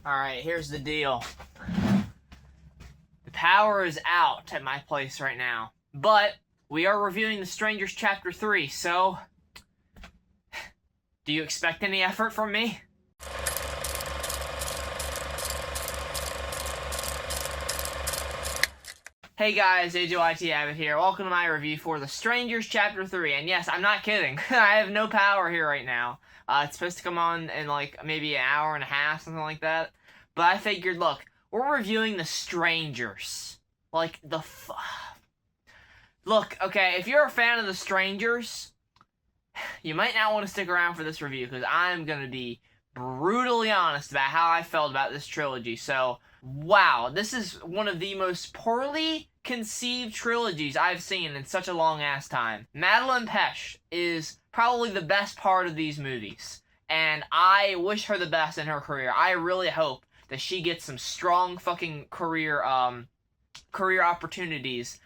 Alright, here's the deal. The power is out at my place right now. But we are reviewing The Strangers Chapter 3, so do you expect any effort from me? Hey guys, AJYT Abbott here. Welcome to my review for The Strangers Chapter 3. And yes, I'm not kidding. I have no power here right now. It's supposed to come on in like maybe an hour and a half, something like that. But I figured, look, we're reviewing The Strangers. Like, Look, okay, if you're a fan of The Strangers, you might not want to stick around for this review, because I'm going to be brutally honest about how I felt about this trilogy. So, wow, this is one of the most poorly conceived trilogies I've seen in such a long-ass time. Madeleine Petsch is probably the best part of these movies, and I wish her the best in her career. I really hope that she gets some strong fucking career opportunities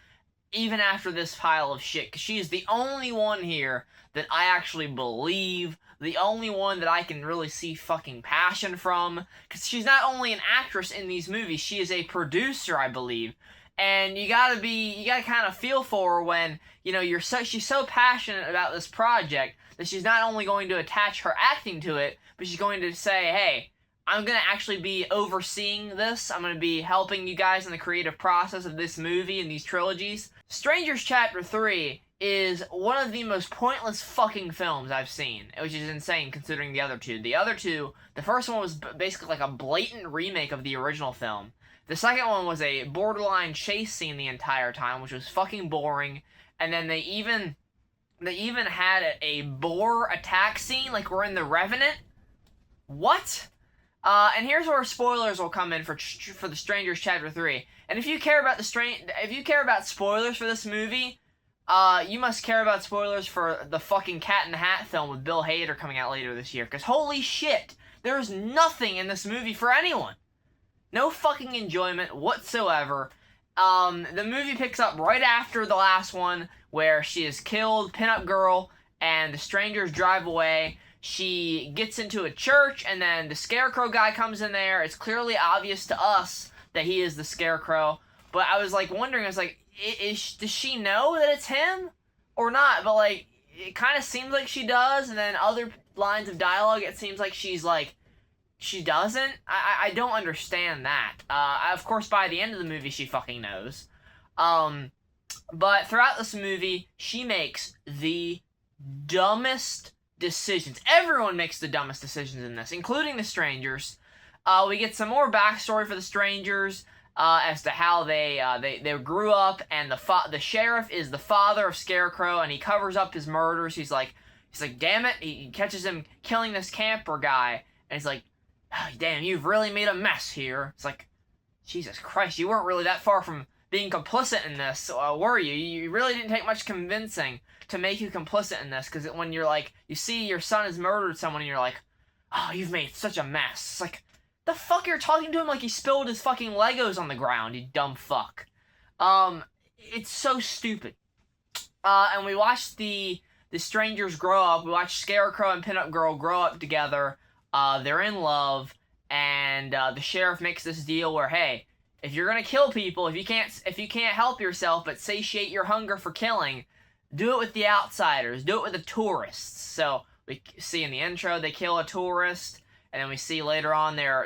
even after this pile of shit, because she is the only one here that I actually believe, the only one that I can really see fucking passion from, because she's not only an actress in these movies, she is a producer, I believe, and you gotta kind of feel for her when, you know, she's so passionate about this project that she's not only going to attach her acting to it, but she's going to say, hey, I'm going to actually be overseeing this. I'm going to be helping you guys in the creative process of this movie and these trilogies. Strangers Chapter 3 is one of the most pointless fucking films I've seen, which is insane considering the other two. The first one was basically like a blatant remake of the original film. The second one was a borderline chase scene the entire time, which was fucking boring. And then they even had a boar attack scene like we're in The Revenant. What? And here's where spoilers will come in for The Strangers Chapter 3. And if you care about spoilers for this movie, you must care about spoilers for the fucking Cat in the Hat film with Bill Hader coming out later this year. Because holy shit, there's nothing in this movie for anyone. No fucking enjoyment whatsoever. The movie picks up right after the last one, where she is killed, pinup girl, and the strangers drive away. She gets into a church, and then the Scarecrow guy comes in there. It's clearly obvious to us that he is the Scarecrow. But I was like wondering, I was like, does she know that it's him or not? But like, it kind of seems like she does, and then other lines of dialogue, it seems like she's like, she doesn't. I don't understand that. Of course, by the end of the movie, she fucking knows. But throughout this movie, she makes the dumbest decisions. Everyone makes the dumbest decisions in this, including the strangers. We get some more backstory for the strangers as to how they grew up, and the sheriff is the father of Scarecrow, and he covers up his murders. He's like, damn it! He catches him killing this camper guy, and he's like, oh, damn, you've really made a mess here. It's like, Jesus Christ, you weren't really that far from being complicit in this, were you? You really didn't take much convincing to make you complicit in this, because when you're like, you see your son has murdered someone, and you're like, oh, you've made such a mess. It's like, the fuck, you're talking to him like he spilled his fucking Legos on the ground, you dumb fuck. It's so stupid. And we watched the strangers grow up. We watched Scarecrow and Pinup Girl grow up together. They're in love, and the sheriff makes this deal where, hey, if you're gonna kill people, if you can't help yourself but satiate your hunger for killing, do it with the outsiders. Do it with the tourists. So we see in the intro they kill a tourist, and then we see later on they're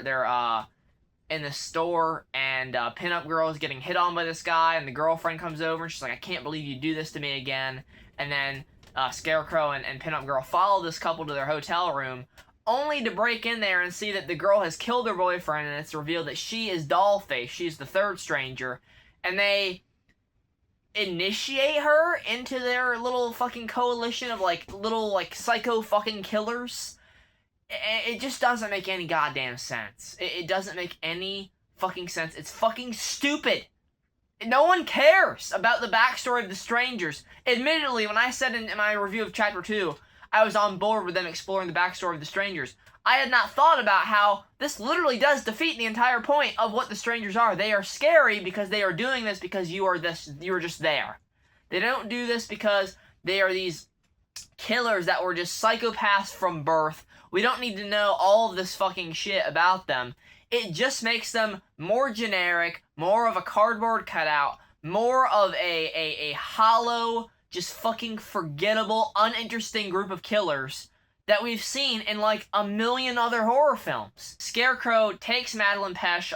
in the store, and Pinup Girl is getting hit on by this guy, and the girlfriend comes over and she's like, I can't believe you do this to me again. And then Scarecrow and Pinup Girl follow this couple to their hotel room, only to break in there and see that the girl has killed her boyfriend, and it's revealed that she is Dollface. She's the third stranger, and they initiate her into their little fucking coalition of little psycho fucking killers. It just doesn't make any goddamn sense. It doesn't make any fucking sense. It's fucking stupid. No one cares about the backstory of the strangers. Admittedly, when I said in my review of Chapter 2, I was on board with them exploring the backstory of the strangers, I had not thought about how this literally does defeat the entire point of what the strangers are. They are scary because they are doing this because you're just there. They don't do this because they are these killers that were just psychopaths from birth We don't need to know all of this fucking shit about them. It just makes them more generic, more of a cardboard cutout, more of a hollow, just fucking forgettable, uninteresting group of killers that we've seen in like a million other horror films. Scarecrow takes Madeline Pesh,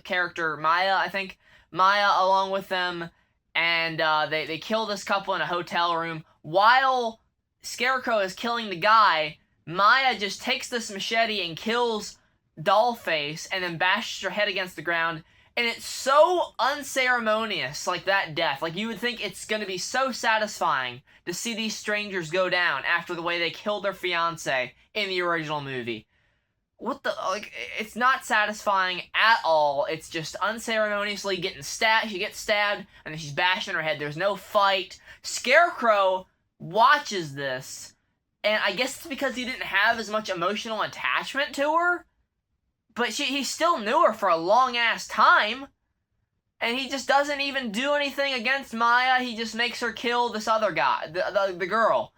character Maya, I think, Maya along with them, and they kill this couple in a hotel room. While Scarecrow is killing the guy, Maya just takes this machete and kills Dollface and then bashes her head against the ground. And it's so unceremonious, like that death. Like, you would think it's going to be so satisfying to see these strangers go down after the way they killed their fiancé in the original movie. What the, like, it's not satisfying at all. It's just unceremoniously getting stabbed. She gets stabbed, and then she's bashing her head. There's no fight. Scarecrow watches this, and I guess it's because he didn't have as much emotional attachment to her. But he still knew her for a long-ass time. And he just doesn't even do anything against Maya. He just makes her kill this other guy, the girl.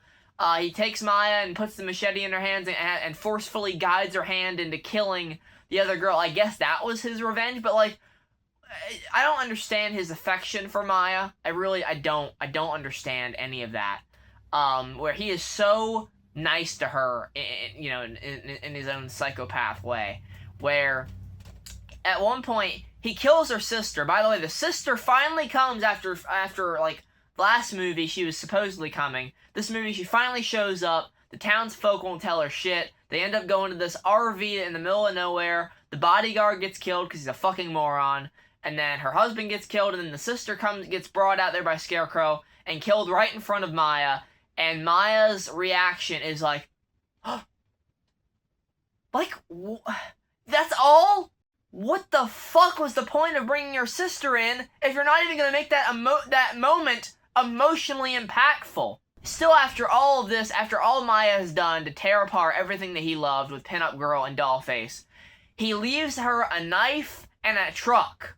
He takes Maya and puts the machete in her hands and forcefully guides her hand into killing the other girl. I guess that was his revenge, but, like, I don't understand his affection for Maya. I don't understand any of that. Where he is so nice to her, in his own psychopath way. Where, at one point, he kills her sister. By the way, the sister finally comes after like, last movie she was supposedly coming. This movie, she finally shows up. The townsfolk won't tell her shit. They end up going to this RV in the middle of nowhere. The bodyguard gets killed because he's a fucking moron. And then her husband gets killed, and then the sister gets brought out there by Scarecrow and killed right in front of Maya. And Maya's reaction is like, that's all? What the fuck was the point of bringing your sister in if you're not even going to make that moment emotionally impactful? Still, after all of this, after all Maya has done to tear apart everything that he loved with Pinup Girl and Dollface, he leaves her a knife and a truck.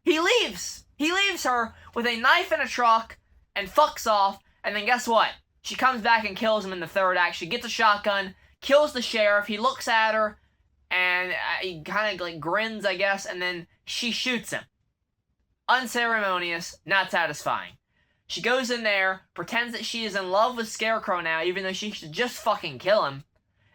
He leaves her with a knife and a truck and fucks off, and then guess what? She comes back and kills him in the third act. She gets a shotgun, kills the sheriff, he looks at her, and he kind of like grins, I guess, and then she shoots him. Unceremonious, not satisfying. She goes in there, pretends that she is in love with Scarecrow now, even though she should just fucking kill him.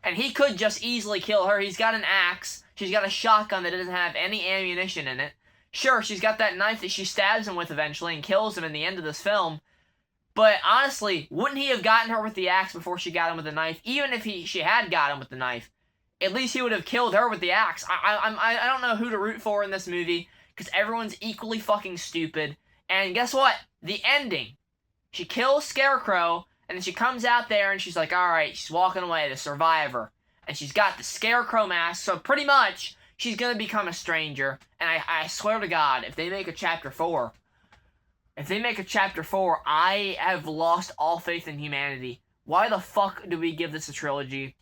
And he could just easily kill her. He's got an axe. She's got a shotgun that doesn't have any ammunition in it. Sure, she's got that knife that she stabs him with eventually and kills him in the end of this film. But honestly, wouldn't he have gotten her with the axe before she got him with the knife? Even if she had got him with the knife, at least he would have killed her with the axe. I don't know who to root for in this movie, because everyone's equally fucking stupid. And guess what? The ending. She kills Scarecrow, and then she comes out there, and she's like, alright, she's walking away, the survivor. And she's got the Scarecrow mask, so pretty much, she's gonna become a stranger. And I swear to God, if they make a Chapter 4, I have lost all faith in humanity. Why the fuck do we give this a trilogy?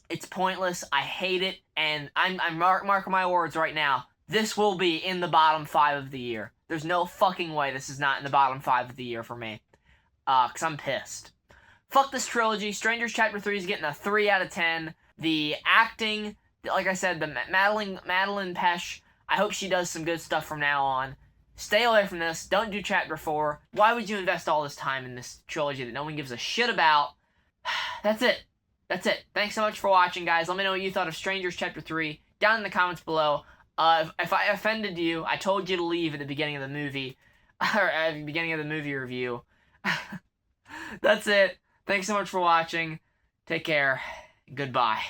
It's pointless. I hate it, and I'm marking my words right now. This will be in the bottom 5 of the year. There's no fucking way this is not in the bottom 5 of the year for me. Because I'm pissed. Fuck this trilogy. Strangers Chapter 3 is getting a 3 out of 10. The acting, like I said, the Madeline Pesh, I hope she does some good stuff from now on. Stay away from this. Don't do Chapter 4. Why would you invest all this time in this trilogy that no one gives a shit about? That's it. Thanks so much for watching, guys. Let me know what you thought of Strangers Chapter 3 down in the comments below. If I offended you, I told you to leave at the beginning of the movie. Or at the beginning of the movie review. That's it. Thanks so much for watching. Take care. Goodbye.